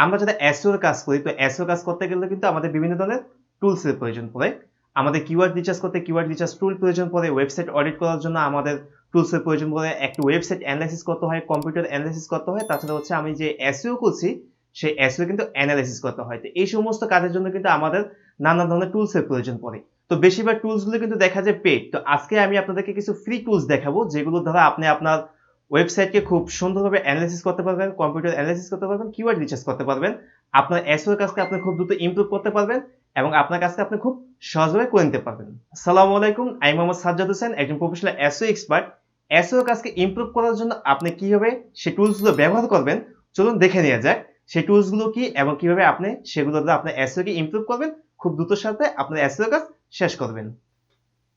আমরা যারা এসইও এর কাজ করি, তো এসইও কাজ করতে গেলে কিন্তু আমাদের বিভিন্ন ধরনের টুলস এর প্রয়োজন পড়ে। আমাদের কিওয়ার্ড রিসার্চ করতে কিওয়ার্ড রিসার্চ টুল প্রয়োজন পড়ে, ওয়েবসাইট অডিট করার জন্য আমাদের টুলস এর প্রয়োজন পড়ে, একটা ওয়েবসাইট অ্যানালাইসিস করতে হয়, কম্পিউটার অ্যানালাইসিস করতে হয়, তাছাড়া হচ্ছে আমি যে এসইও করছি সেই এসইও কিন্তু অ্যানালাইসিস করতে হয়। তো এই সমস্ত কাজের জন্য কিন্তু আমাদের নানা ধরনের টুলস এর প্রয়োজন পড়ে। তো বেশিরভাগ টুলস গুলো কিন্তু দেখা যায় পেইড। তো আজকে আমি আপনাদেরকে কিছু ফ্রি টুলস দেখাবো, যেগুলো দ্বারা আপনি আপনার ওয়েবসাইটকে খুব সুন্দরভাবে অ্যানালাইসিস করতে পারবেন, কম্পিউটার অ্যানালাইসিস করতে পারবেন, কিওয়ার্ড রিসার্চ করতে পারবেন। আপনার এসইও কাজকে আপনি খুব দ্রুত ইমপ্রুভ করতে পারবেন এবং আপনার কাজকে আপনি খুব সহজভাবে করে নিতে পারবেন। আসসালামু আলাইকুম, আমি মোহাম্মদ সাজ্জাদ হোসেন, একজন প্রফেশনাল এসইও এক্সপার্ট। এসইও কাজকে ইমপ্রুভ করার জন্য আপনি কিভাবে সেই টুলসগুলো ব্যবহার করবেন চলুন দেখে নেওয়া যাক। সেই টুলসগুলো কি এবং কিভাবে আপনি সেগুলো দ্বারা আপনার এসইও কে ইমপ্রুভ করবেন, খুব দ্রুতর সাথে আপনার এসইও কাজ শেষ করবেন।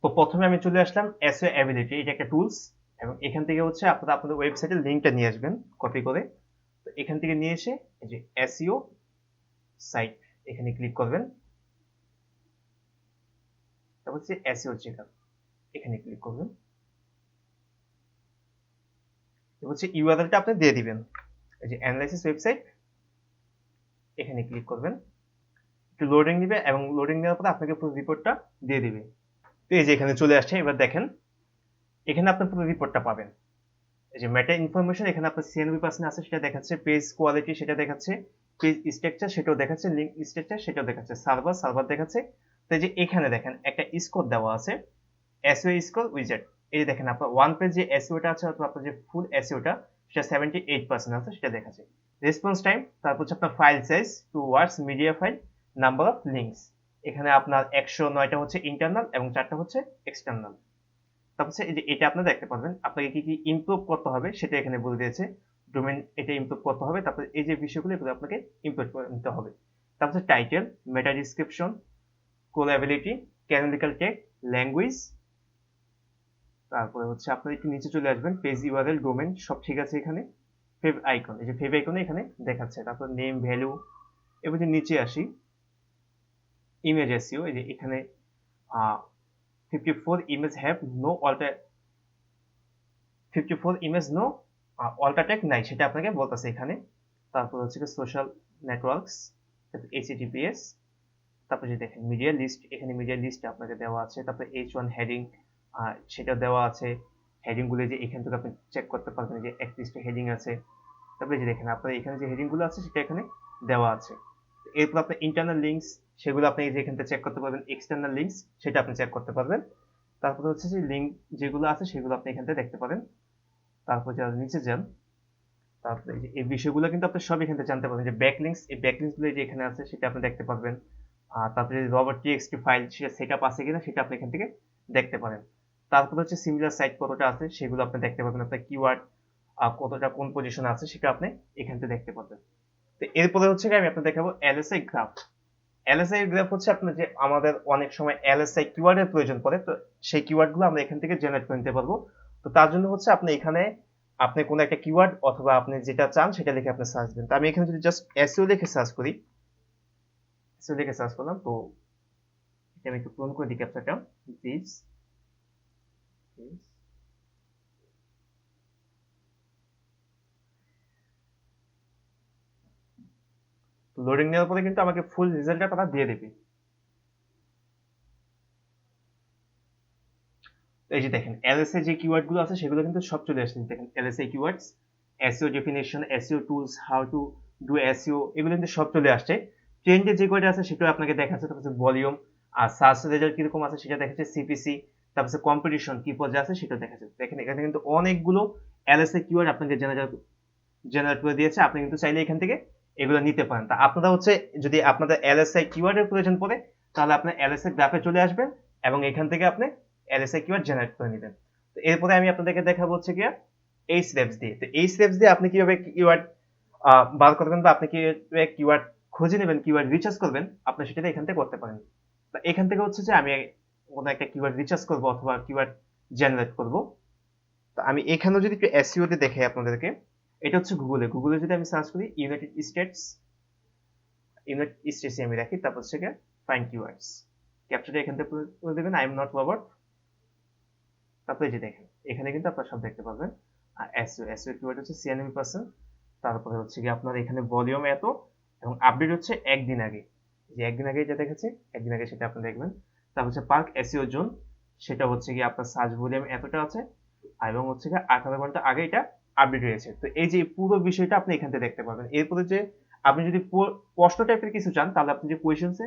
তো প্রথমে আমি চলে আসলাম এসইও অ্যাবিলিটি, এটা একটা টুলস এবং এখান থেকে হচ্ছে আপনারা আপনাদের ওয়েবসাইটের লিংকটা নিয়ে আসবেন কপি করে। তো এখান থেকে নিয়ে এসে এই যে এসইও সাইট এখানে ক্লিক করবেন, তারপর হচ্ছে এসইও চেকআপ এখানে ক্লিক করবেন, তারপর হচ্ছে ইউআরএলটা আপনি দিয়ে দিবেন, এই যে অ্যানালাইসিস ওয়েবসাইট এখানে ক্লিক করবেন। একটু লোডিং দিবে এবং লোডিং দেওয়ার পরে আপনাকে পুরো রিপোর্টটা দিয়ে দিবে। তো এই যে এখানে চলে আসছে, এবার দেখেন এখানে আপনি পুরো রিপোর্টটা পাবেন। এই যে মেটা ইনফরমেশন এখানে আপনার 96% আছে সেটা দেখাচ্ছে, পেজ কোয়ালিটি সেটা দেখাচ্ছে, পেজ স্ট্রাকচার সেটাও দেখাচ্ছে, লিংক স্ট্রাকচার সেটাও দেখাচ্ছে, সার্ভার দেখাচ্ছে। তো এই যে এখানে দেখেন একটা স্কোর দেওয়া আছে, এসইও স্কোর উইজেট। এই যে দেখেন আপনার ওয়ান পেজ যে এসইওটা আছে অথবা আপনার যে ফুল এসইওটা সেটা 78% আছে সেটা দেখাচ্ছে। রেসপন্স টাইম, তারপর হচ্ছে আপনার file size, 2 words, media file, number of links. এখানে আপনার 109টা হচ্ছে ইন্টারনাল এবং 4টা হচ্ছে এক্সটার্নাল। তারপর হচ্ছে এই যে এটা আপনারা দেখতে পারবেন আপনাকে কি কি ইমপ্রুভ করতে হবে সেটা এখানে বলে দিয়েছে। ডোমেইন এটা ইমপ্রুভ করতে হবে, তারপর এই যে বিষয়গুলো এগুলো আপনাকে ইমপ্রুভ করে নিতে হবে। তারপর হচ্ছে টাইটেল, মেটা ডিসক্রিপশন, কোলাবিলিটি, ক্যানোনিক্যাল ট্যাগ, ল্যাঙ্গুয়েজ। তারপরে হচ্ছে আপনারা একটু নিচে চলে আসবেন, পেজ ইউআরএল, ডোমেইন সব ঠিক আছে এখানে। ফেভ আইকন, এই যে ফেভ আইকনে এখানে দেখাচ্ছে। তারপর নেম, ভ্যালু। এবার যে নিচে আসি, ইমেজ এসইও, এই যে এখানে 54 image have no alter 54 image no অল্টারটেক নাই সেটা আপনাকে বলতেছে এখানে। তারপর হচ্ছে সোশ্যাল নেটওয়ার্কস, এইচটিটিপিএস। তারপর যে দেখেন মিডিয়া লিস্ট, এখানে মিডিয়া লিস্ট আপনাকে দেওয়া আছে। তারপর H1 হেডিং সেটা দেওয়া আছে। হেডিং গুলো যে এখান থেকে আপনি চেক করতে পারবেন যে 31টা হেডিং আছে। তারপরে যে দেখেন আপনার এখানে যে হেডিং গুলো আছে সেটা এখানে দেওয়া আছে। এরপর আপনার ইন্টারনাল লিঙ্কস সেগুলো আপনি যে এখান থেকে চেক করতে পারবেন, এক্সটার্নাল লিঙ্কস সেটা আপনি চেক করতে পারবেন। তারপর হচ্ছে যে লিঙ্ক যেগুলো আছে সেগুলো আপনি এখান থেকে দেখতে পারেন। তারপর যারা নিচে যান, তারপরে এই বিষয়গুলো কিন্তু আপনি সব এখান থেকে জানতে পারবেন। যে ব্যাকলিংকস, এই ব্যাকলিংকস গুলো যে এখানে আছে সেটা আপনি দেখতে পারবেন। তারপরে রবার্ট টিএক্সটি ফাইল সেটা সেটআপ আছে কিনা সেটা আপনি এখান থেকে দেখতে পারেন। তারপর হচ্ছে সিমিলার সাইট কতটা আছে সেগুলো আপনি দেখতে পারবেন। আপনার কিওয়ার্ড কতটা কোন পজিশনে আছে সেটা আপনি এখান থেকে দেখতে পারবেন। তো এরপরে হচ্ছে আমি আপনাদের দেখাবো এলএসআই গ্রাফ। এলএসআই গ্রাফ হচ্ছে আপনার যে আমাদের অনেক সময় এলএসআই কিওয়ার্ডের প্রয়োজন পড়ে, তো সেই কিওয়ার্ডগুলো আমরা এখান থেকে জেনারেট করে নিতে পারবো। তো তার জন্য হচ্ছে আপনি এখানে আপনি কোনো একটা কিওয়ার্ড অথবা আপনি যেটা চান সেটা লিখে আপনি সার্চ দেন। তো আমি এখানে যদি জাস্ট এসইও লিখে সার্চ করি, এসইও লিখে সার্চ করলাম, তো এটা আমি একটু পূরণ করে দিই ক্যাপচারটা। দিস লোডিং নেওয়ার পরে কিন্তু আমাকে ফুল রেজাল্টটা তারা দিয়ে দেবে। এই যে দেখেন এলএসএ যে কিওয়ার্ড গুলো আছে সেগুলো কিন্তু সব চলে আসছে। দেখেন LSA keywords, SEO definition, SEO tools, how to do SEO, এগুলো কিন্তু সব চলে আসছে। ট্রেন্ডে যে কোয়ার্ড আছে সেটাও আপনাকে দেখাচ্ছে। তারপর ভলিউম আর সার্চ রেজাল্ট কিরকম আছে সেটা দেখাচ্ছে, সিপিসি, তারপর কম্পিটিশন কি পর্যায়ে আছে সেটা দেখাচ্ছে। দেখেন এখানে কিন্তু অনেকগুলো এলএসএ কিওয়ার্ড আপনাকে জেনারেট করে দিয়েছে। আপনি কিন্তু চাইলে এখান থেকে এগুলো নিতে পারেন। তা আপনারা হচ্ছে যদি আপনাদের এলএসআই কিওয়ার্ডের প্রয়োজন পড়ে তাহলে আপনি এলএসআই গ্রাফে চলে আসবেন এবং এখান থেকে আপনি এলএসআই কিওয়ার্ড জেনারেট করে নেবেন। তো এরপরে আমি আপনাদেরকে দেখাবো হচ্ছে কি এইচরেফস দিয়ে। তো এইচরেফস দিয়ে আপনি কিভাবে কিওয়ার্ড বার করবেন বা আপনি কিভাবে কিওয়ার্ড খুঁজে নেবেন, কিওয়ার্ড রিসার্চ করবেন, আপনি সেটা এখান থেকে করতে পারেন। তো এখান থেকে হচ্ছে যে আমি কোনো একটা কিওয়ার্ড রিসার্চ করব অথবা কিওয়ার্ড জেনারেট করব। তো আমি এখানেও যদি একটু এসইও তে দেখাই আপনাদেরকে, এটা হচ্ছে গুগলে যদি আমি সার্চ করি ইউনাইটেড স্টেটস আমি রাখি, তারপর হচ্ছে ফাইন্ড কিওয়ার্ডস, ক্যাপচারটা এখান থেকে করে দেবেন, আই এম নট রবার্ট। তারপরে যে দেখেন এখানে কিন্তু আপনারা সব দেখতে পাবেন। আর এসইও কিওয়ার্ড হচ্ছে 96%। তারপরে হচ্ছে কি আপনার এখানে ভলিউম এত এবং আপডেট হচ্ছে একদিন আগে, যে একদিন আগে যেটা দেখাচ্ছে একদিন আগে সেটা আপনি দেখবেন। তারপর হচ্ছে পার্ক এসইও জোন, সেটা হচ্ছে কি আপনার সার্চ ভলিউম এতটা আছে, এবং হচ্ছে কি 18 ঘন্টা আগে এটা আপডেট হয়েছে। তো এই যে পুরো বিষয়টা আপনি এখান থেকে দেখতে পাবেন। এরপরে যে আপনি যদি প্রশ্ন টাইপের কিছু চান তাহলে আপনি যে কোয়েশ্চেন্সে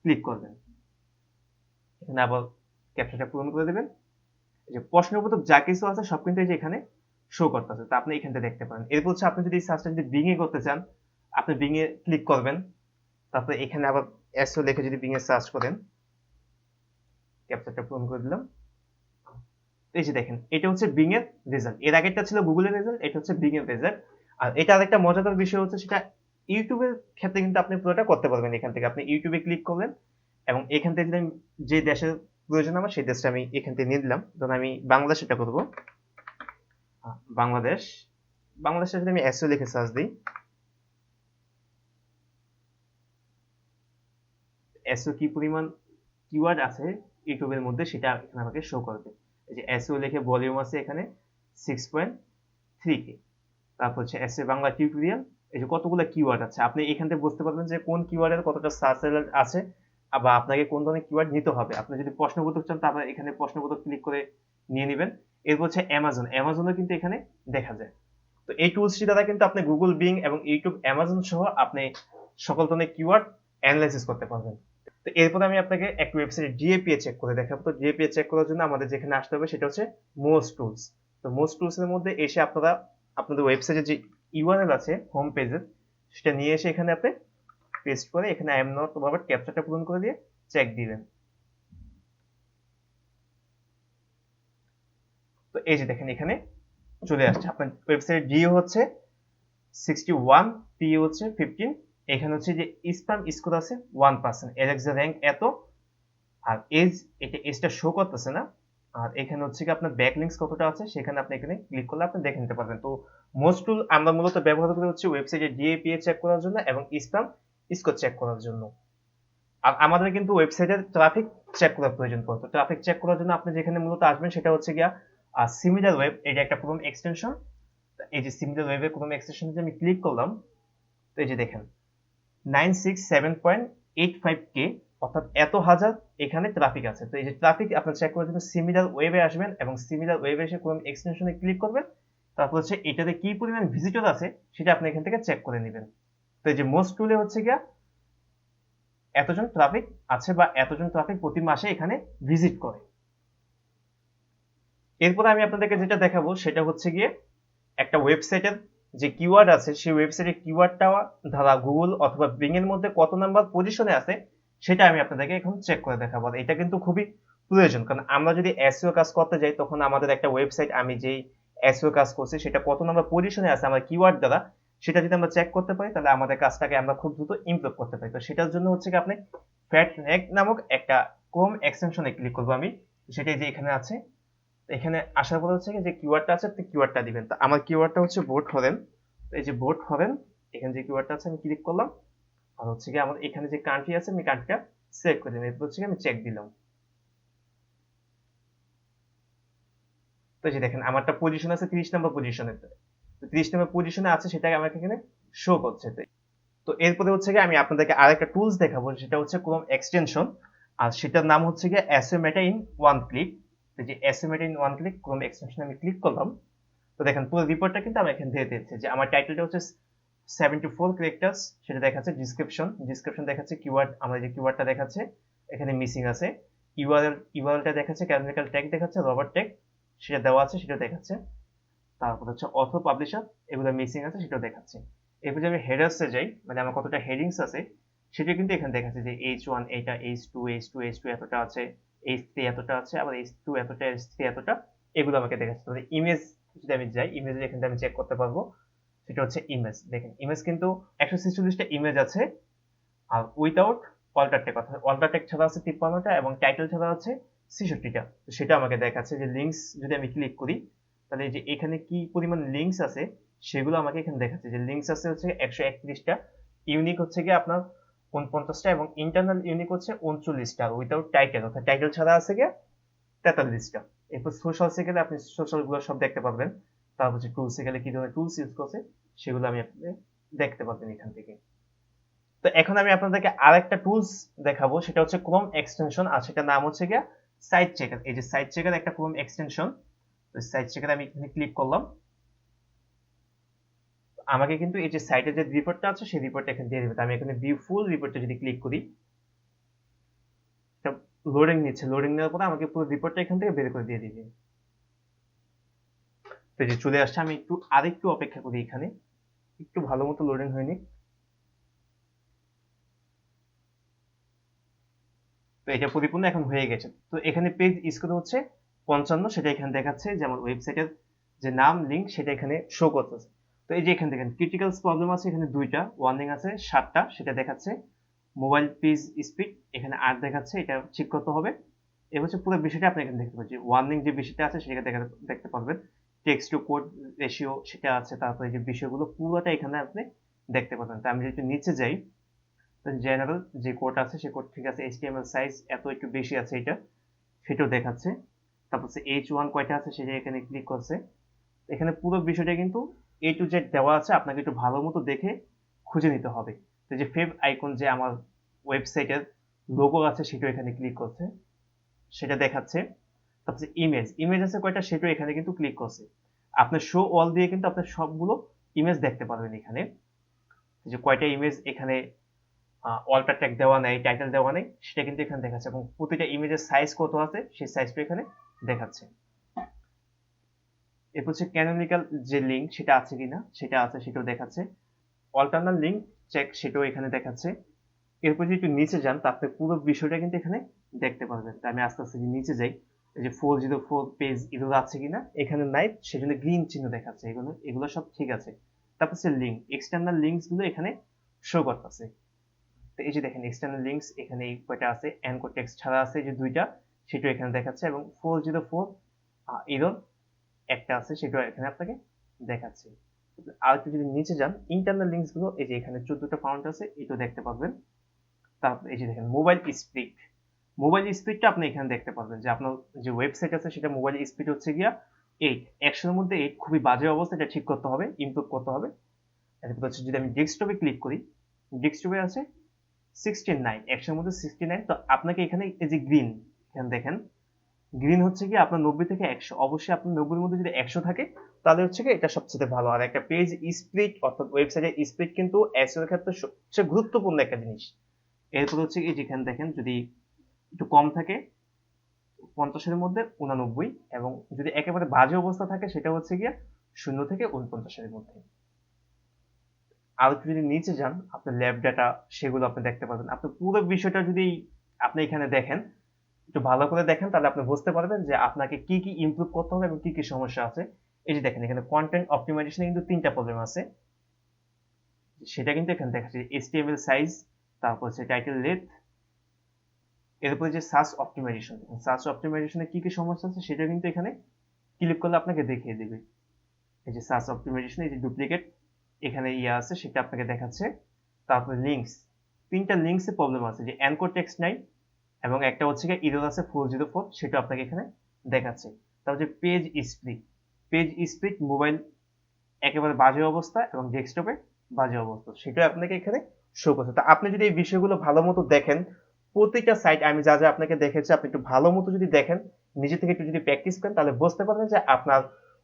ক্লিক করবেন, এখানে আবার ক্যাপচাটা পূরণ করে দেবেন। যে প্রশ্নবোধক যা কিছু আছে সব কিন্তু এই যে এখানে শো করতেছে, তা আপনি এখান থেকে দেখতে পারেন। এরপর হচ্ছে আপনি যদি সার্চটা যদি বিং এ করতে চান, আপনি বিং এ ক্লিক করবেন, তারপরে এখানে আবার এসও লিখে যদি বিং এ সার্চ করেন, ক্যাপচারটা পূরণ করে দিলাম। এই যে দেখেন এটা হচ্ছে বিং এর রেজাল্ট, এর আগেরটা ছিল গুগলের রেজাল্ট, এটা হচ্ছে বিং এর রেজাল্ট। আর এটা আরেকটা মজাদার বিষয় হচ্ছে সেটা ইউটিউবের ক্ষেত্রে কিন্তু আপনি পুরোটা করতে পারবেন। এখান থেকে আপনি ইউটিউবে ক্লিক করবেন এবং এখান থেকে যে দেশের প্রয়োজন আমার সেই দেশটা আমি এখান থেকে নিয়ে দিলাম। ধরুন আমি বাংলাদেশ এটা করবো, বাংলাদেশ। বাংলাদেশে যদি আমি এসইও লিখে সার্চ দিই, এসইও কি পরিমাণ কিওয়ার্ড আছে ইউটিউবের মধ্যে সেটা এখানে আমাকে শো করবে। এই যে এসইও লিখে ভলিউম আছে এখানে 6.3K। তারপর হচ্ছে এসইও বাংলা টিউটোরিয়াল, এই যে কতগুলো কিওয়ার্ড আছে আপনি এখান থেকে বুঝতে পারবেন যে কোন কিওয়ার্ডের কতটা সার্চ রেজাল্ট আছে, বা আপনাকে কোন ধরনের কিওয়ার্ড নিতে হবে। আপনি যদি প্রশ্নবোধক চান তাহলে এখানে প্রশ্নবোধক ক্লিক করে নিয়ে নেবেন। এরপর হচ্ছে অ্যামাজন, অ্যামাজনও কিন্তু এখানে দেখা যায়। তো এই টুলসটি দ্বারা কিন্তু আপনি গুগল, বিং এবং ইউটিউব, অ্যামাজন সহ আপনি সকল ধরনের কিওয়ার্ড অ্যানালাইসিস করতে পারবেন। তো এরপর আমি আপনাকে একটা ওয়েবসাইটে জিএপিএ চেক করে দেখাবো। তো জিএপিএ চেক করার জন্য আমাদের যেখানে আসতে হবে সেটা হচ্ছে মোস্ট টুলস। তো মোস্ট টুলস এর মধ্যে এসে আপনারা আপনাদের ওয়েবসাইটে যে ইউআরএল আছে হোম পেজের, সেটা নিয়ে এসে এখানে আপনি পেস্ট করে এখানে আই এম নট রবার্ট ক্যাপচারটা পূরণ করে দিয়ে চেক দিবেন। তো এই যে দেখেন এখানে চলে আসছে আপনার ওয়েবসাইট জিও হচ্ছে 61, পিও হচ্ছে 15, এখানে হচ্ছে যে স্প্যাম স্কোর আছে 1%, এলেক্সা র‍্যাঙ্ক এত, আর এজ এটা এজটা শো করতেছে না। আর এখানে হচ্ছে কি আপনার ব্যাকলিংকস কতটা আছে সেখানে আপনি এখানে ক্লিক করলে আপনি দেখে নিতে পারবেন। তো মোস্ট টুল আমরা মূলত ব্যবহার করি হচ্ছে ওয়েবসাইটে ডিএপিএ চেক করার জন্য এবং স্প্যাম স্কোর চেক করার জন্য। আর আমাদের কিন্তু ওয়েবসাইটের ট্রাফিক চেক করার প্রয়োজন পড়ে। তো ট্রাফিক চেক করার জন্য আপনি যেখানে মূলত আসবেন সেটা হচ্ছে গিয়া সিমিলার ওয়েব, এটা একটা ক্রোম এক্সটেনশন। এই যে সিমিলার ওয়েবের ক্রোম এক্সটেনশনে আমি ক্লিক করলাম, তো এই যে দেখেন 967.85K, অর্থাৎ এত হাজার এখানে ট্রাফিক আছে। তো এই যে ট্রাফিক আপনার চেক করার জন্য সিমিলার ওয়েবে আসবেন এবং সিমিলার ওয়েবে এসে ক্রোম এক্সটেনশনে ক্লিক করবেন। তারপর হচ্ছে এটাতে কি পরিমাণ ভিজিটর আছে সেটা আপনি এখান থেকে চেক করে নেবেন। তো এই যে মোস্ট টুলে হচ্ছে গিয়া এতজন ট্রাফিক আছে বা এতজন ট্রাফিক প্রতি মাসে এখানে ভিজিট করে। এরপর আমি আপনাদেরকে যেটা দেখাবো সেটা হচ্ছে গিয়ে একটা ওয়েবসাইটের যে কিওয়ার্ড আছে সেই ওয়েবসাইটের কিওয়ার্ডটা ধারা গুগল অথবা বিং এর মধ্যে কত নাম্বার পজিশনে আছে সেটা আমি আপনাদেরকে এখন চেক করে দেখাবো। এটা কিন্তু খুবই প্রয়োজন, কারণ আমরা যদি এসইও কাজ করতে যাই তখন আমাদের একটা ওয়েবসাইট আমি যেই এসইও কাজ করছি সেটা কত নাম্বার পজিশনে আছে আমার কিওয়ার্ড দ্বারা, সেটা যদি আমরা চেক করতে পারি তাহলে আমাদের কাজটাকে আমরা খুব দ্রুত ইমপ্রুভ করতে পারি। তো সেটার জন্য হচ্ছে কি আপনি ফ্যাট র্যাঙ্ক নামক একটা ক্রোম এক্সটেনশনে ক্লিক করবো আমি, সেটাই যে এখানে আছে। এখানে আসার পর হচ্ছে যে কিওয়ার্ডটা আছে আপনি কিওয়ার্ডটা দিবেন। তো আমার কিওয়ার্ডটা হচ্ছে ভোট হরেন। এই যে ভোট হরেন, এখানে যে কিওয়ার্ডটা আছে আমি ক্লিক করলাম, আর হচ্ছে কি আমার এখানে যে কান্ট্রি আছে আমি কান্ট্রিটা সিলেক্ট করে দিলাম। এরপর হচ্ছে আমি চেক দিলাম। তো এই যে দেখেন আমারটা পজিশন আছে 30 নম্বর পজিশনে, তো 30 নম্বর পজিশনে আছে সেটাকে আমাকে এখানে শো করছে। তো এরপরে হচ্ছে কি আমি আপনাদেরকে আরেকটা টুলস দেখাবো, সেটা হচ্ছে ক্রোম এক্সটেনশন, আর সেটার নাম হচ্ছে কি SEO meta in one click. তো যে SEO meta in one click Chrome extension আমি ক্লিক করলাম, তো দেখেন পুরো রিপোর্টটা কিন্তু আমি এখানে দিয়ে দিচ্ছি। যে আমার টাইটেলটা হচ্ছে 74 ক্যারেক্টার্স, সেটা দেখাচ্ছে ডিসক্রিপশন দেখাচ্ছে, কিওয়ার্ড আমরা যে কিওয়ার্ডটা দেখাচ্ছে এখানে মিসিং আছে, ইউআরএলটা দেখাচ্ছে, ক্যানোনিক্যাল ট্যাগ দেখাচ্ছে, রবার্ট ট্যাগ সেটা দেওয়া আছে সেটা দেখাচ্ছে, তারপর হচ্ছে অথর পাবলিশার এগুলো মিসিং আছে সেটাও দেখাচ্ছে। এরপর যদি আমি হেডার্সে যাই, মানে আমার কতটা হেডিংস আছে সেটা কিন্তু এখানে দেখাচ্ছে যে H1 এটা, H2 এতটা আছে, H3 এতটা আছে, আবার H2 এতটা, H3 এতটা, এগুলো আমাকে দেখাচ্ছে। মানে ইমেজ যদি আমি যাই, ইমেজের এখানে আমি চেক করতে পারবো, সেটা হচ্ছে ইমেজ। দেখেন ইমেজ কিন্তু 146টা ইমেজ আছে, আর উইদাউট অল্টার টেক, অর্থাৎ অল্টার টেক ছাড়া আছে 53টা এবং টাইটেল ছাড়া আছে 66টা। তো সেটা আমাকে দেখাচ্ছে। যে লিঙ্কস যদি আমি ক্লিক করি তাহলে যে এখানে কি পরিমাণ লিঙ্কস আছে সেগুলো আমাকে এখানে দেখাচ্ছে। যে লিঙ্কস আছে হচ্ছে 131টা, ইউনিক হচ্ছে কি আপনার 49টা এবং ইন্টারনাল ইউনিক হচ্ছে 39টা, আর উইদাউট টাইটেল অর্থাৎ টাইটেল ছাড়া আছে কি 43টা। এরপর সোশ্যালসে গেলে আপনি সোশ্যাল গুলো সব দেখতে পারবেন। তারপর হচ্ছে টুলসে গেলে কি ধরনের টুলস ইউজ করছে সেগুলো আমি আপনি দেখতে পারবেন এখান থেকে। এখন আমি আপনাদেরকে আরেকটা টুলস দেখাবো, সেটা হচ্ছে ক্রোম এক্সটেনশন, আর সেটার নাম হচ্ছে গিয়া সাইট চেকার। এই যে সাইট চেকার একটা ক্রোম এক্সটেনশন, তো সাইট চেকার আমি এখানে ক্লিক করলাম, আমাকে কিন্তু এই যে সাইটের যে রিপোর্টটা আছে সেই রিপোর্টটা এখানে দিয়ে দিবে। আমি এখানে ভিউ ফুল রিপোর্টটা যদি ক্লিক করি, এটা লোডিং নিচ্ছে, লোডিং নেওয়ার পরে আমাকে পুরো রিপোর্টটা এখান থেকে বের করে দিয়ে দিবে। তো এই যে চলে আসছে, আমি একটু আরেকটু অপেক্ষা করি, এখানে একটু ভালো মতো লোডিং হয়নি। তো এটা পরিপূর্ণ এখন হয়ে গেছে। তো এখানে পেজ স্কোর হচ্ছে 55, সেটা এখানে দেখাচ্ছে যে আমার ওয়েবসাইটের যে নাম লিংক সেটা এখানে শো করতেছে। তো এই যে এখানে দেখেন ক্রিটিক্যাল প্রবলেম আছে এখানে 2টা, ওয়ার্নিং আছে 7টা, সেটা দেখাচ্ছে। মোবাইল পেজ স্পিড এখানে 8 দেখাচ্ছে, এটা ঠিক করতে হবে। এই হচ্ছে পুরো বিষয়টা আপনি এখানে দেখতে পাচ্ছেন। ওয়ার্নিং যে বিষয়টা আছে সেটা দেখতে পারবেন। টেক্সট টু কোড রেশিও সেটা আছে, তারপরে যে বিষয়গুলো পুরোটা এখানে আপনি দেখতে পাবেন। তো আমি যদি নিচে যাই, জেনারেল যে কোড আছে সে কোড ঠিক আছে, HTML সাইজ এত একটু বেশি আছে এটা, সেটাও দেখাচ্ছে। তারপর H1 কয়টা আছে সেটা এখানে ক্লিক করছে। এখানে পুরো বিষয়টা কিন্তু A to Z দেওয়া আছে, আপনাকে একটু ভালো মতো দেখে খুঁজে নিতে হবে। তো যে ফেভ আইকন যে আমার ওয়েবসাইটের লোগো আছে সেটাও এখানে ক্লিক করছে, সেটা দেখাচ্ছে। তারপর ইমেজ আছে কয়টা সেটাও এখানে কিন্তু ক্লিক করছে। আপনার শো অল দিয়ে কিন্তু আপনার সবগুলো ইমেজ দেখতে পারবেন এখানে, যে কয়টা ইমেজ এখানে অল্টার ট্যাগ দেওয়া নেই, টাইটেল দেওয়া নেই, সেটা কিন্তু এখানে দেখাচ্ছে, এবং প্রতিটা ইমেজের সাইজ কত আছে সেই সাইজটা এখানে দেখাচ্ছে। এরপর হচ্ছে ক্যানোনিক্যাল যে লিঙ্ক সেটা আছে কিনা, সেটা আছে সেটাও দেখাচ্ছে। অল্টারনাল লিঙ্ক চেক সেটাও এখানে দেখাচ্ছে। এরপর যদি একটু নিচে যান তারপরে পুরো বিষয়টা কিন্তু এখানে দেখতে পারবেন। তো আমি আস্তে আস্তে নিচে যাই, এই যে 404 পেজ এগুলো আছে কিনা, এখানে নাই, সেজন্য গ্রিন চিহ্ন দেখাচ্ছে, এগুলো সব ঠিক আছে। তারপর হচ্ছে লিঙ্ক, এক্সটার্নাল লিঙ্কস গুলো এখানে শো করতেছে। তো এই যে দেখেন এক্সটার্নাল লিঙ্কস এখানে এই কয়টা আছে, অ্যানকর টেক্সট ছাড়া আছে যে 2টা, সেটাও এখানে দেখাচ্ছে, এবং 404 এরর একটা আছে সেটাও এখানে আপনাকে দেখাচ্ছে। আর একটু যদি নিচে যান, ইন্টারনাল লিঙ্কস গুলো এই যে এখানে 14টা ফাউন্ড আছে, এটাও দেখতে পাবেন। তারপর এই যে দেখেন মোবাইল স্পিড, মোবাইল স্পিডটা আপনি এখানে দেখতে পারবেন যে আপনার যে ওয়েবসাইট আছে সেটা মোবাইল স্পিড হচ্ছে গিয়া 8, 100 এর মধ্যে 8 খুবই বাজে অবস্থা, এটা ঠিক করতে হবে, ইমপ্রুভ করতে হবে। এরপর হচ্ছে যদি আমি ডেস্কটপে ক্লিক করি, ডেস্কটপে আছে 69, 100 এর মধ্যে 69। তো আপনাকে এখানে এই যে গ্রিন, এখানে দেখেন গ্রিন হচ্ছে কি আপনার 90 থেকে 100, অবশ্যই আপনার 90 এর মধ্যে যদি 100 থাকে তাহলে হচ্ছে কি এটা সবচেয়ে ভালো। আর একটা পেজ স্পিড অর্থাৎ ওয়েবসাইটের স্পিড কিন্তু এসইও এর ক্ষেত্রে সবচেয়ে গুরুত্বপূর্ণ একটা জিনিস। এরপর হচ্ছে কি যেখানে দেখেন যদি একটু কম থাকে 50 এর মধ্যে 89, এবং যদি একেবারে বাজে অবস্থা থাকে সেটা হচ্ছে গিয়া 0 থেকে 49 এর মধ্যে। আর একটু যদি নিচে যান আপনার ল্যাব ডাটা সেগুলো আপনি দেখতে পাবেন। আপনি পুরো বিষয়টা যদি আপনি এখানে দেখেন, একটু ভালো করে দেখেন, তাহলে আপনি বুঝতে পারবেন যে আপনাকে কি কি ইমপ্রুভ করতে হবে এবং কি কি সমস্যা আছে। এই যে দেখেন এখানে কন্টেন্ট অপটিমাইজেশনে কিন্তু 3টা প্রবলেম আছে, সেটা কিন্তু এখানে দেখাচ্ছে। HTML সাইজ, তারপর হচ্ছে টাইটেল লেন্থ, এরপরে যে সার্চ অপটিমাইজেশন, সার্চ অপটিমাইজেশনে কি কি সমস্যা আছে সেটা কিন্তু এখানে ক্লিক করলে আপনাকে দেখিয়ে দেবে। এই যে সার্চ অপটিমাইজেশন, এই যে ডুপ্লিকেট এখানে আছে সেটা আপনাকে দেখাচ্ছে। তারপরে লিঙ্কস, 3টা লিঙ্কসে প্রবলেম আছে, যে অ্যানকর টেক্সট নাই, এবং একটা হচ্ছে কি এরর আছে 404, সেটা আপনাকে এখানে দেখাচ্ছে। তারপর যে page speed, page speed mobile একেবারে বাজে অবস্থা এবং ডেস্কটপে বাজে অবস্থা, সেটা আপনাকে এখানে শো করছে। তো আপনি যদি এই বিষয়গুলো ভালো মতো দেখেন, প্রতিটা সাইট আমি যা যা আপনাকে দেখেছি আপনি একটু ভালো মতো যদি দেখেন, নিজে থেকে একটু যদি প্র্যাকটিস করেন, তাহলে বুঝতে পারবেন যে আপনার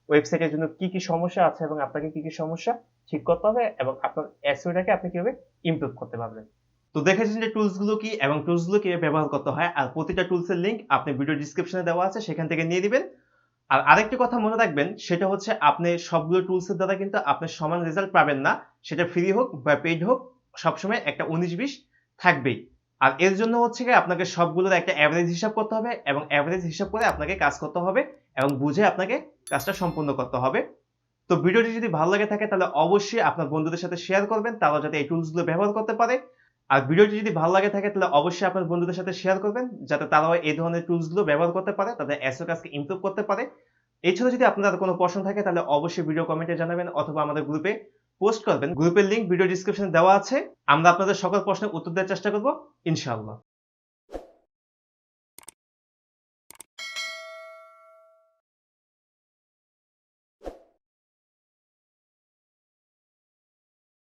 ওয়েবসাইটের জন্য কি কি সমস্যা আছে এবং আপনাকে কি কি সমস্যা ঠিক করতে হবে, এবং আপনার এসইওটাকে আপনি কিভাবে ইমপ্রুভ করতে পারবেন। তো দেখেছেন যে টুলস গুলো কি এবং টুলস গুলো কিভাবে ব্যবহার করতে হয়, আর প্রতিটা টুলস এর লিংক আপনি ভিডিও ডেসক্রিপশনে দেওয়া আছে, সেখান থেকে নিয়ে দিবেন। আর আরেকটি কথা মনে রাখবেন, সেটা হচ্ছে আপনি সবগুলো টুলস এর দ্বারা কিন্তু আপনি সমান রেজাল্ট পাবেন না, সেটা ফ্রি হোক বা পেইড হোক, সবসময় একটা 19-20 থাকবেই। আর এর জন্য হচ্ছে কি আপনাকে সবগুলোর একটা অ্যাভারেজ হিসাব করতে হবে, এবং অ্যাভারেজ হিসাব করে আপনাকে কাজ করতে হবে, এবং বুঝে আপনাকে কাজটা সম্পূর্ণ করতে হবে। তো ভিডিওটি যদি ভালো লাগে থাকে তাহলে অবশ্যই আপনার বন্ধুদের সাথে শেয়ার করবেন, তারা যাতে এই টুলস গুলো ব্যবহার করতে পারে। আর ভিডিওটি যদি ভালো লাগে থাকে তাহলে অবশ্যই আপনার বন্ধুদের সাথে শেয়ার করবেন, যাতে তারাও এই ধরনের টুলস গুলো ব্যবহার করতে পারে, তাদের এসইও কাজকে ইমপ্রুভ করতে পারে। এছাড়া যদি আপনাদের কোনো প্রশ্ন থাকে তাহলে অবশ্যই ভিডিও কমেন্টে জানাবেন, অথবা আমাদের গ্রুপে পোস্ট করবেন। গ্রুপের লিংক ভিডিও ডেসক্রিপশনে দেওয়া আছে। আমরা আপনাদের সকল প্রশ্নের উত্তর দেওয়ার চেষ্টা করব ইনশাআল্লাহ।